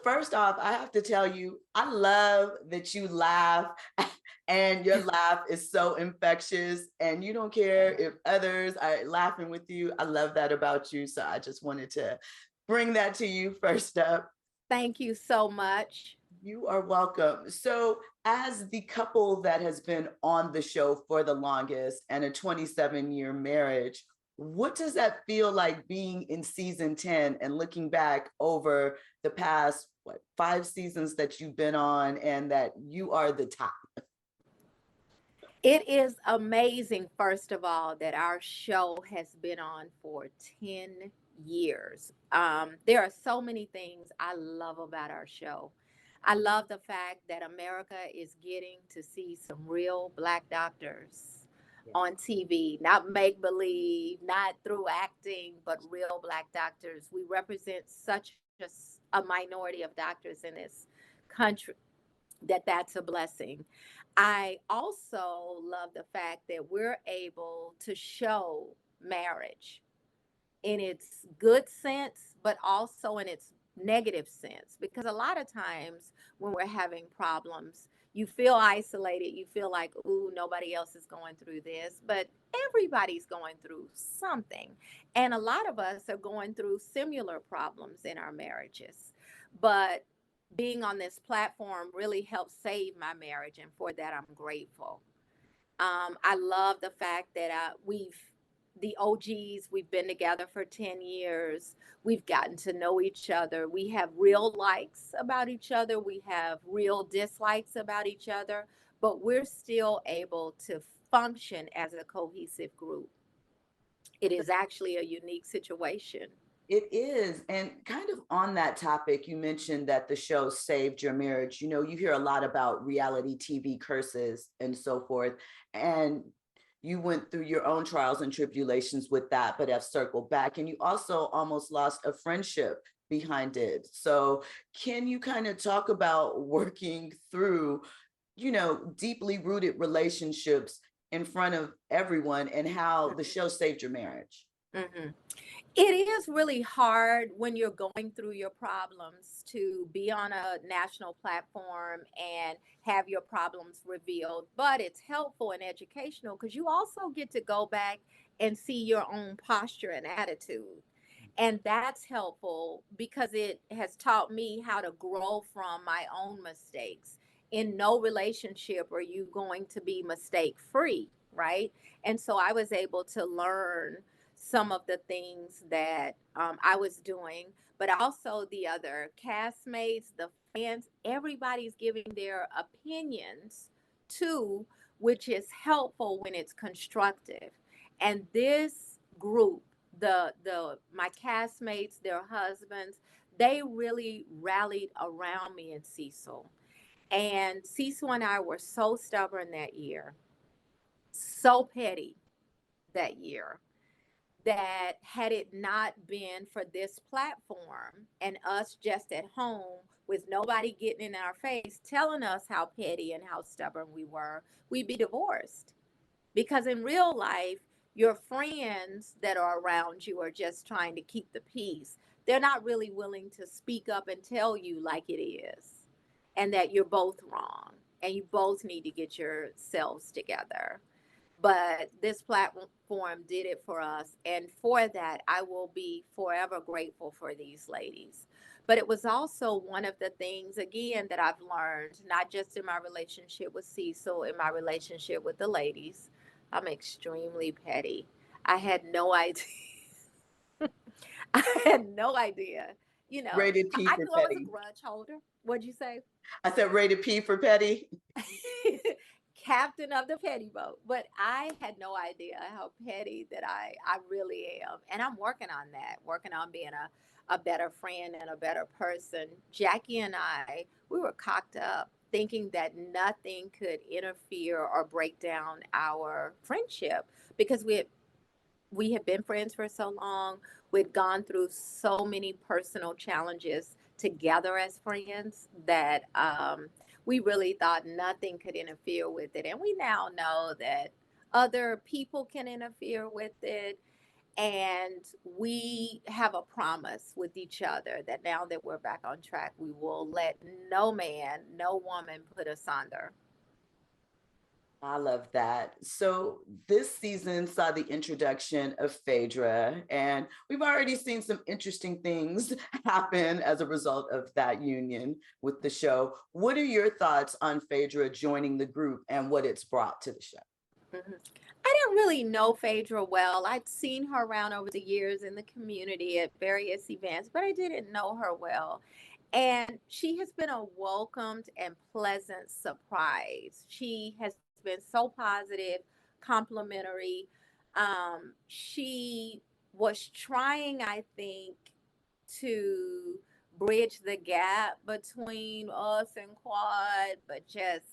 first off, I have to tell you, I love that you laugh and your laugh is so infectious and you don't care if others are laughing with you. I love that about you. So I just wanted to bring that to you first up. Thank you so much. You are welcome. So, as the couple that has been on the show for the longest and a 27-year marriage, what does that feel like being in season 10 and looking back over the past, what, 5 seasons that you've been on and that you are the top? It is amazing, first of all, that our show has been on for 10 years. There are so many things I love about our show. I love the fact that America is getting to see some real Black doctors Yeah. on TV, not make believe, not through acting, but real Black doctors. We represent such a minority of doctors in this country that's a blessing. I also love the fact that we're able to show marriage in its good sense, but also in its negative sense. Because a lot of times when we're having problems, you feel isolated. You feel like, ooh, nobody else is going through this. But everybody's going through something. And a lot of us are going through similar problems in our marriages. But being on this platform really helped save my marriage. And for that, I'm grateful. I love the fact that the OGs, we've been together for 10 years. We've gotten to know each other. We have real likes about each other. We have real dislikes about each other, but we're still able to function as a cohesive group. It is actually a unique situation. It is. And kind of on that topic, you mentioned that the show saved your marriage. You know, you hear a lot about reality TV curses and so forth. And you went through your own trials and tribulations with that, but have circled back. And you also almost lost a friendship behind it. So, can you kind of talk about working through, deeply rooted relationships in front of everyone and how the show saved your marriage? hmm It is really hard when you're going through your problems to be on a national platform and have your problems revealed, but it's helpful and educational because you also get to go back and see your own posture and attitude. And that's helpful because it has taught me how to grow from my own mistakes. In no relationship are you going to be mistake free, right? And so I was able to learn some of the things that I was doing, but also the other castmates, the fans, everybody's giving their opinions too, which is helpful when it's constructive. And this group, the my castmates, their husbands, they really rallied around me and Cecil. And Cecil and I were so stubborn that year, so petty that year, that had it not been for this platform and us just at home with nobody getting in our face telling us how petty and how stubborn we were, we'd be divorced. Because in real life, your friends that are around you are just trying to keep the peace. They're not really willing to speak up and tell you like it is, and that you're both wrong and you both need to get yourselves together. But this platform did it for us. And for that, I will be forever grateful for these ladies. But it was also one of the things, again, that I've learned, not just in my relationship with Cecil, in my relationship with the ladies. I'm extremely petty. I had no idea. I had no idea. You know, Rated P I for knew I was a petty. grudge holder. What'd you say? I said rated P for petty. Captain of the petty boat. But I had no idea how petty that I really am. And I'm working on that, working on being a better friend and a better person. Jackie and I, we were cocked up thinking that nothing could interfere or break down our friendship because we had been friends for so long. We'd gone through so many personal challenges together as friends that we really thought nothing could interfere with it. And we now know that other people can interfere with it. And we have a promise with each other that now that we're back on track, we will let no man, no woman put us under. I love that. So this season saw the introduction of Phaedra, and we've already seen some interesting things happen as a result of that union with the show. What are your thoughts on Phaedra joining the group and what it's brought to the show? Mhm. I didn't really know Phaedra well. I'd seen her around over the years in the community at various events, but I didn't know her well. And she has been a welcomed and pleasant surprise. She has been so positive, complimentary. She was trying, I think, to bridge the gap between us and Quad, but just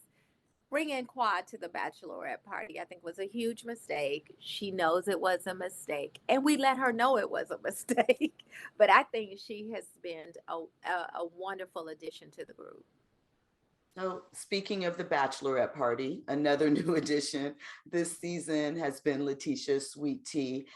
bringing Quad to the bachelorette party, I think, was a huge mistake. She knows it was a mistake, and we let her know it was a mistake. But I think she has been a wonderful addition to the group. So, speaking of the bachelorette party, another new addition this season has been Letitia's Sweet Tea.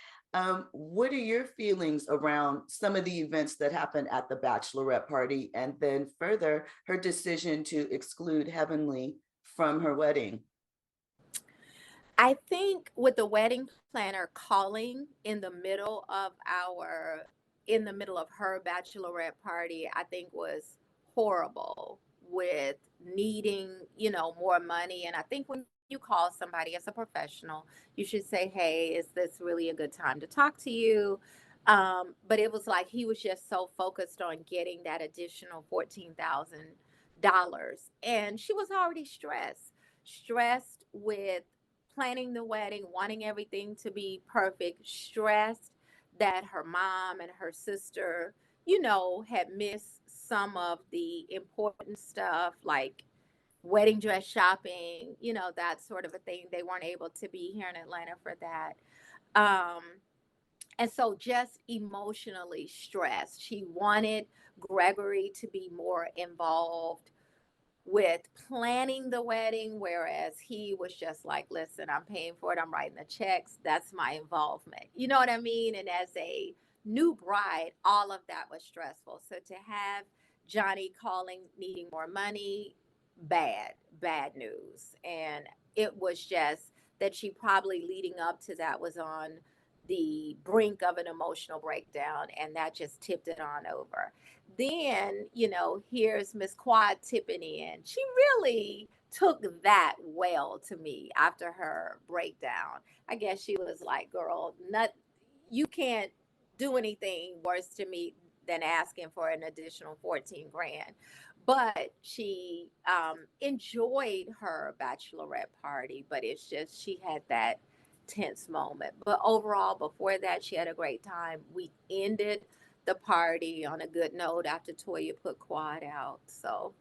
What are your feelings around some of the events that happened at the bachelorette party, and then further her decision to exclude Heavenly from her wedding? I think with the wedding planner calling in the middle of her bachelorette party, I think was horrible with needing, more money. And I think when you call somebody as a professional, you should say, "Hey, is this really a good time to talk to you?" But it was like he was just so focused on getting that additional $14,000, and she was already stressed with planning the wedding, wanting everything to be perfect, stressed that her mom and her sister, had missed some of the important stuff like wedding dress shopping, that sort of a thing. They weren't able to be here in Atlanta for that. Um, and so just emotionally stressed. She wanted Gregory to be more involved with planning the wedding, whereas he was just like, "Listen, I'm paying for it, I'm writing the checks, that's my involvement." You know what I mean? And as a new bride, all of that was stressful. So to have Johnny calling needing more money, bad news. And it was just that she probably leading up to that was on the brink of an emotional breakdown, and that just tipped it on over. Then, here's Miss Quad tipping in. She really took that well to me after her breakdown. I guess she was like, "Girl, you can't do anything worse to me than asking for an additional 14 grand." But she enjoyed her bachelorette party, but it's just she had that tense moment. But overall, before that, she had a great time. We ended the party on a good note after Toya put Quad out. So,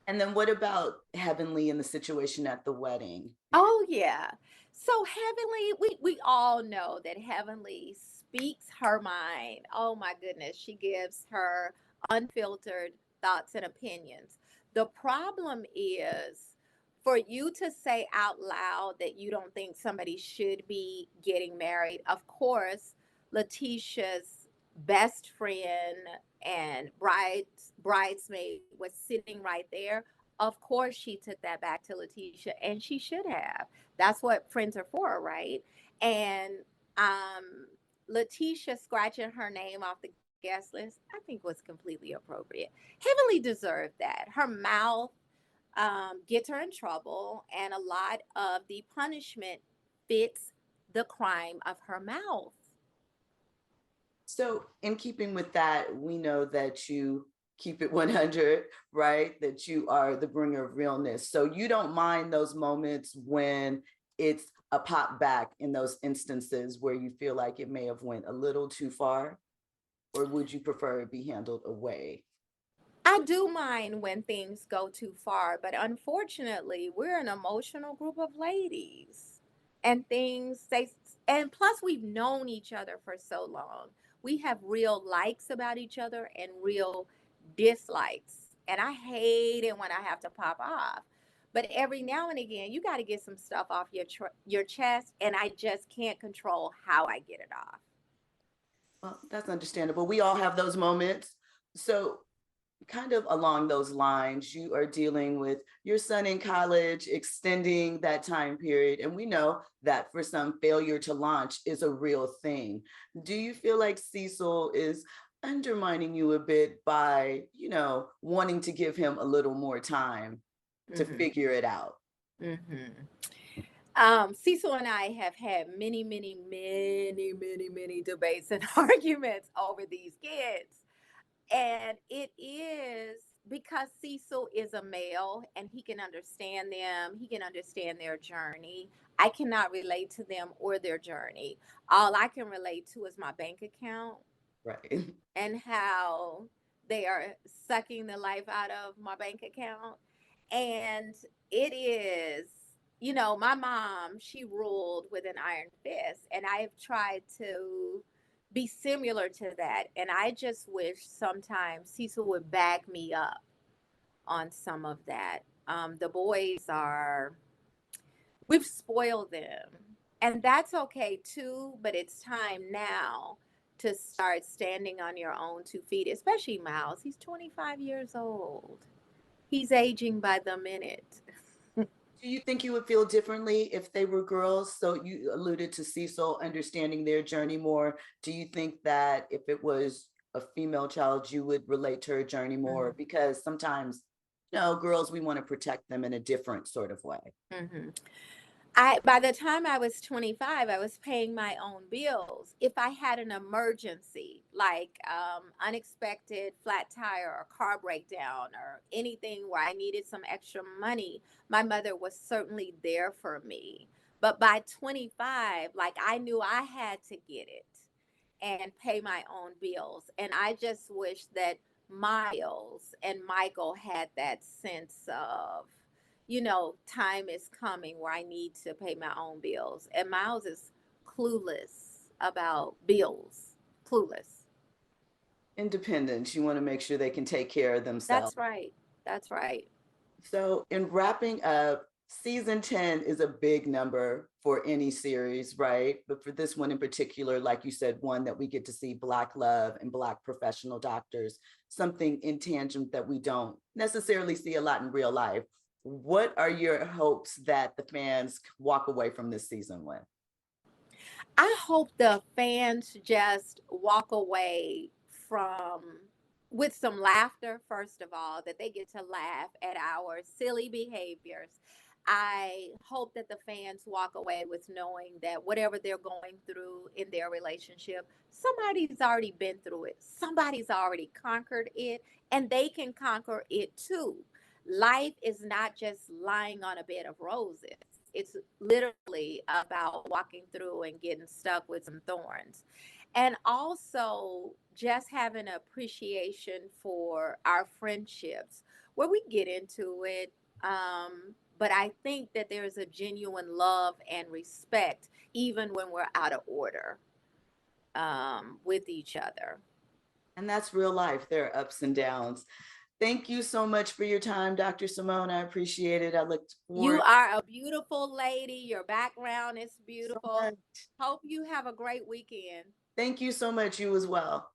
And then what about Heavenly and the situation at the wedding? oh yeah. So Heavenly, we all know that Heavenly speaks her mind. Oh my goodness, she gives her unfiltered thoughts and opinions. The problem is for you to say out loud that you don't think somebody should be getting married. Of course, Letitia's best friend and bridesmaid was sitting right there. Of course, she took that back to Letitia, and she should have. That's what friends are for, right? And um, Letitia scratching her name off the guest list, I think was completely appropriate. Heavenly deserved that. Her mouth gets her in trouble, and a lot of the punishment fits the crime of her mouth. So, in keeping with that, we know that you keep it 100, right? That you are the bringer of realness. So, you don't mind those moments when it's a pop back in those instances where you feel like it may have went a little too far, or would you prefer it be handled away? I do mind when things go too far, but unfortunately, we're an emotional group of ladies. And and plus we've known each other for so long. We have real likes about each other and real dislikes. And I hate it when I have to pop off. But every now and again, you got to get some stuff off your chest, and I just can't control how I get it off. Well, that's understandable. We all have those moments. So, kind of along those lines, you are dealing with your son in college, extending that time period. And we know that for some, failure to launch is a real thing. Do you feel like Cecil is undermining you a bit by, wanting to give him a little more time to Hmm. figure it out? Hmm. Cecil and I have had many, many, many, many, many debates and arguments over these kids. And it is because Cecil is a male and he can understand them, he can understand their journey. I cannot relate to them or their journey. All I can relate to is my bank account Right. and how they are sucking the life out of my bank account. And it is, my mom, she ruled with an iron fist, and I've tried to be similar to that. And I just wish sometimes Cecil would back me up on some of that. The boys we've spoiled them. And that's okay too, but it's time now to start standing on your own 2 feet, especially Miles. He's 25 years old. He's aging by the minute. Do you think you would feel differently if they were girls? So you alluded to Cecil understanding their journey more. Do you think that if it was a female child, you would relate to her journey more? Hmm. Because sometimes, girls, we want to protect them in a different sort of way. Hmm. By the time I was 25, I was paying my own bills. If I had an emergency, like unexpected flat tire or car breakdown or anything where I needed some extra money, my mother was certainly there for me. But by 25, like I knew I had to get it and pay my own bills. And I just wish that Miles and Michael had that sense of, time is coming where I need to pay my own bills. And Miles is clueless about bills. Clueless. Independence, you want to make sure they can take care of themselves. That's right. That's right. So, in wrapping up, season 10 is a big number for any series, right? But for this one in particular, like you said, one that we get to see Black love and Black professional doctors, something intangible that we don't necessarily see a lot in real life. What are your hopes that the fans walk away from this season with? I hope the fans just walk away from with some laughter, first of all, that they get to laugh at our silly behaviors. I hope that the fans walk away with knowing that whatever they're going through in their relationship, somebody's already been through it. Somebody's already conquered it, and they can conquer it too. Life is not just lying on a bed of roses. It's literally about walking through and getting stuck with some thorns. And also just having appreciation for our friendships where we get into it. But I think that there's a genuine love and respect even when we're out of order with each other. And that's real life. There are ups and downs. Thank you so much for your time, Dr. Simone. I appreciate it. I look You forward are a beautiful lady. Your background is so beautiful. much. Hope you have a great weekend. Thank you so much. You as well.